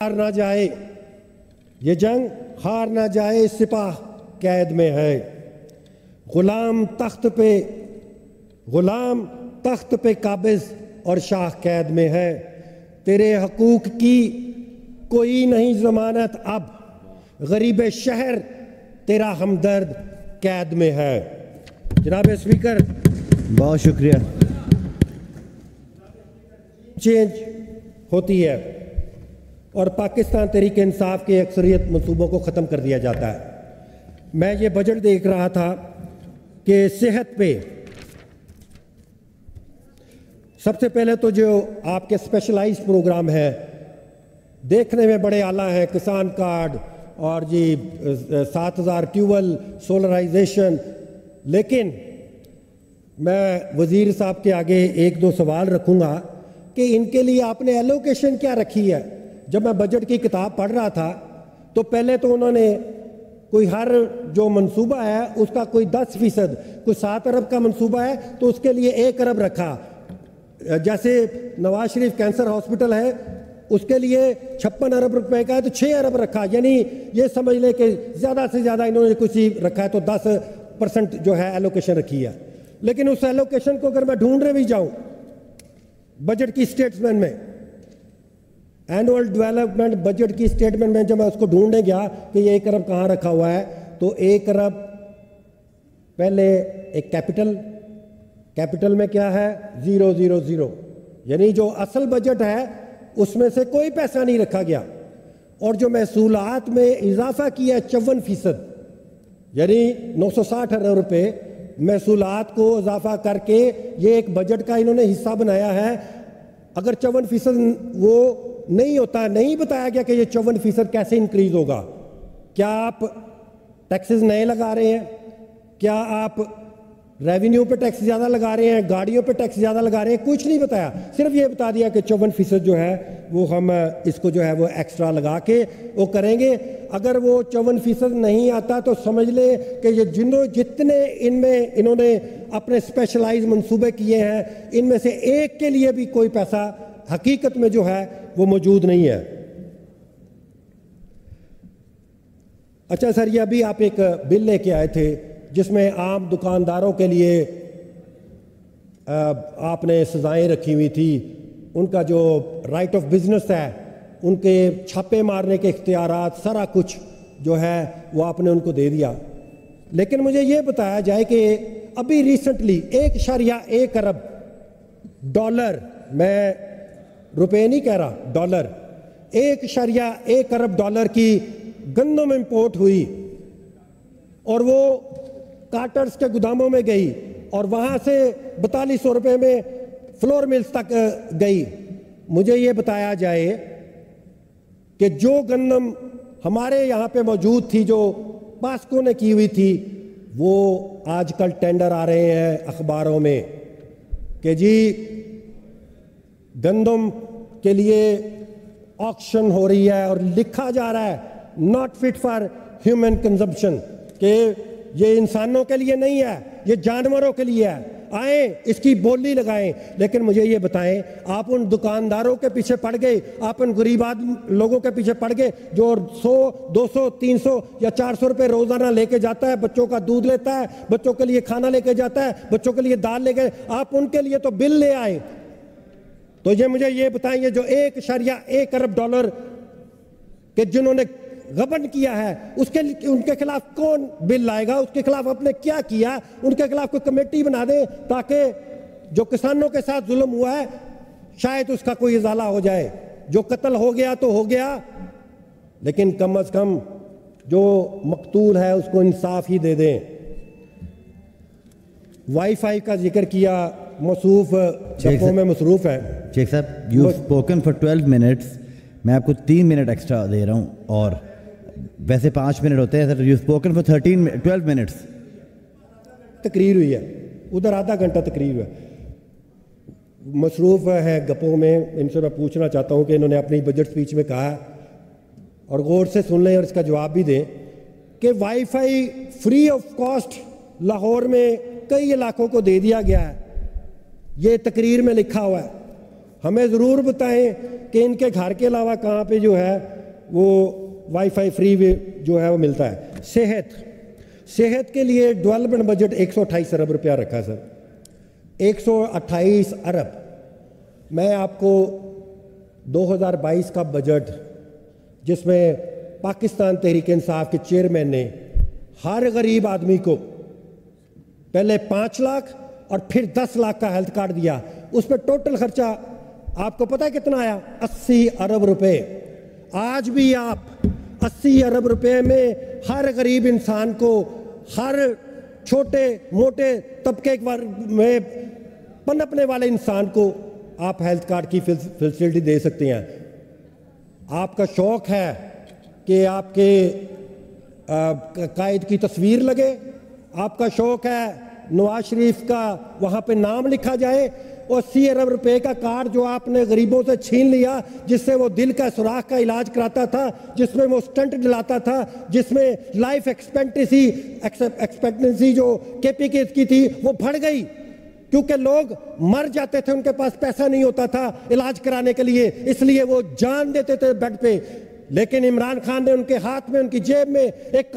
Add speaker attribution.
Speaker 1: हार ना जाए, ये जंग हार ना जाए, सिपाह कैद में है। गुलाम तख्त पे काबिज और शाह कैद में है। तेरे हकूक की कोई नहीं जमानत अब, गरीब शहर तेरा हमदर्द कैद में है। जनाब स्पीकर,
Speaker 2: बहुत शुक्रिया।
Speaker 1: चेंज होती है और पाकिस्तान तहरीक इंसाफ के अक्सरियत मंसूबों को ख़त्म कर दिया जाता है। मैं ये बजट देख रहा था कि सेहत पे सबसे पहले तो जो आपके स्पेशलाइज्ड प्रोग्राम है देखने में बड़े आला हैं, किसान कार्ड और जी 7,000 ट्यूबवेल सोलराइजेशन, लेकिन मैं वज़ीर साहब के आगे एक दो सवाल रखूँगा कि इनके लिए आपने एलोकेशन क्या रखी है। जब मैं बजट की किताब पढ़ रहा था तो पहले तो उन्होंने कोई हर जो मंसूबा है उसका कोई 10%, कोई 7 अरब का मंसूबा है तो उसके लिए 1 अरब रखा। जैसे नवाज शरीफ कैंसर हॉस्पिटल है उसके लिए 56 अरब रुपए का है तो 6 अरब रखा, यानी ये समझ लें कि ज़्यादा से ज़्यादा इन्होंने कुछ ही रखा है तो 10% जो है एलोकेशन रखी है। लेकिन उस एलोकेशन को अगर मैं ढूंढने भी जाऊं बजट की स्टेटमेंट में, एनुअल डेवलपमेंट बजट की स्टेटमेंट में जब मैं उसको ढूंढने गया कि ये 1 अरब कहाँ रखा हुआ है, तो 1 अरब पहले एक कैपिटल में क्या है 000, यानी जो असल बजट है उसमें से कोई पैसा नहीं रखा गया। और जो महसूलात में इजाफा किया 54%, यानी 960 अरब रुपए महसूलात को इजाफा करके ये एक बजट का इन्होंने हिस्सा बनाया है। अगर 54% वो नहीं होता, नहीं बताया गया कि ये 54% कैसे इंक्रीज होगा। क्या आप टैक्सेस नए लगा रहे हैं, क्या आप रेवेन्यू पे टैक्स ज़्यादा लगा रहे हैं, गाड़ियों पे टैक्स ज़्यादा लगा रहे हैं, कुछ नहीं बताया। सिर्फ ये बता दिया कि 54% जो है वो हम इसको जो है वो एक्स्ट्रा लगा के वो करेंगे। अगर वो 54% नहीं आता तो समझ ले कि ये जितने इनमें इन्होंने अपने स्पेशलाइज मंसूबे किए हैं इनमें से एक के लिए भी कोई पैसा हकीकत में जो है वो मौजूद नहीं है। अच्छा सर, ये अभी आप एक बिल लेके आए थे जिसमें आम दुकानदारों के लिए आपने सजाएं रखी हुई थी, उनका जो राइट ऑफ बिजनेस है, उनके छापे मारने के इख्तियारात, सारा कुछ जो है वो आपने उनको दे दिया। लेकिन मुझे ये बताया जाए कि अभी रिसेंटली 1.1 अरब डॉलर, मैं रुपए नहीं कह रहा, डॉलर, 1.1 अरब डॉलर की गंदम इंपोर्ट हुई और वो कार्टर्स के गोदामों में गई और वहां से 4200 रुपए में फ्लोर मिल्स तक गई। मुझे ये बताया जाए कि जो गंदम हमारे यहाँ पे मौजूद थी, जो पास्को ने की हुई थी, वो आजकल टेंडर आ रहे हैं अखबारों में कि जी गंदम के लिए ऑक्शन हो रही है और लिखा जा रहा है not fit for human consumption, कि ये इंसानों के लिए नहीं है, ये जानवरों के लिए है, आए इसकी बोली लगाएं। लेकिन मुझे ये बताएं, आप उन दुकानदारों के पीछे पड़ गए, आप उन गरीब लोगों के पीछे पड़ गए जो 100, 200, 300 या 400 रुपए रोजाना लेके जाता है, बच्चों का दूध लेता है, बच्चों के लिए खाना लेके जाता है, बच्चों के लिए दाल लेके, आप उनके लिए तो बिल ले आए। तो ये मुझे ये बताएं, ये जो 1.1 अरब डॉलर के जिन्होंने गबन किया है उनके खिलाफ कौन बिल लाएगा, उसके खिलाफ आपने क्या किया, उनके खिलाफ कोई कमेटी बना दे ताकि जो किसानों के साथ जुल्म हुआ है शायद उसका कोई इजाला हो जाए। जो कत्ल हो गया तो हो गया, लेकिन कम से कम जो मकतूल है उसको इंसाफ ही दे दें। वाईफाई का जिक्र किया, मसरूफ जगहों में मसरूफ है।
Speaker 2: शेख साहब, यू स्पोकन फॉर 12 मिनट्स, मैं आपको 3 मिनट एक्स्ट्रा दे रहा हूँ और वैसे 5 मिनट होते हैं sir. You spoken for 12 minutes.
Speaker 1: तकरीर हुई है, उधर आधा घंटा तकरीर हुआ, मसरूफ है गप्पों में। इनसे मैं पूछना चाहता हूँ कि इन्होंने अपनी बजट स्पीच में कहा और गौर से सुन लें और इसका जवाब भी दें कि wifi free of cost Lahore में कई इलाकों को दे दिया गया है। ये तकरीर में लिखा हुआ है हमें ज़रूर बताएं कि इनके घर के अलावा कहाँ पे जो है वो वाईफाई फ्री जो है वो मिलता है। सेहत के लिए डेवलपमेंट बजट 128 अरब रुपया रखा सर, 128 अरब। मैं आपको 2022 का बजट, जिसमें पाकिस्तान तहरीक इंसाफ के चेयरमैन ने हर गरीब आदमी को पहले 5 लाख और फिर 10 लाख का हेल्थ कार्ड दिया, उस पर टोटल खर्चा आपको पता है कितना आया? 80 अरब रुपए। आज भी आप 80 अरब रुपए में हर गरीब इंसान को, हर छोटे मोटे तबके में पनपने वाले इंसान को आप हेल्थ कार्ड की फैसिलिटी दे सकते हैं। आपका शौक है कि आपके कायद की तस्वीर लगे, आपका शौक है नवाज शरीफ का वहाँ पे नाम लिखा जाए, और 80 अरब रुपए का कार्ड जो आपने गरीबों से छीन लिया, जिससे वो दिल का सुराख का इलाज कराता था, जिसमें वो स्टंट दिलाता था, जिसमें लाइफ एक्सपेक्टेंसी जो केपीके की थी वो बढ़ गई, क्योंकि लोग मर जाते थे, उनके पास पैसा नहीं होता था इलाज कराने के लिए, इसलिए वो जान देते थे बेड पे। लेकिन इमरान खान ने उनके हाथ में, उनकी जेब में एक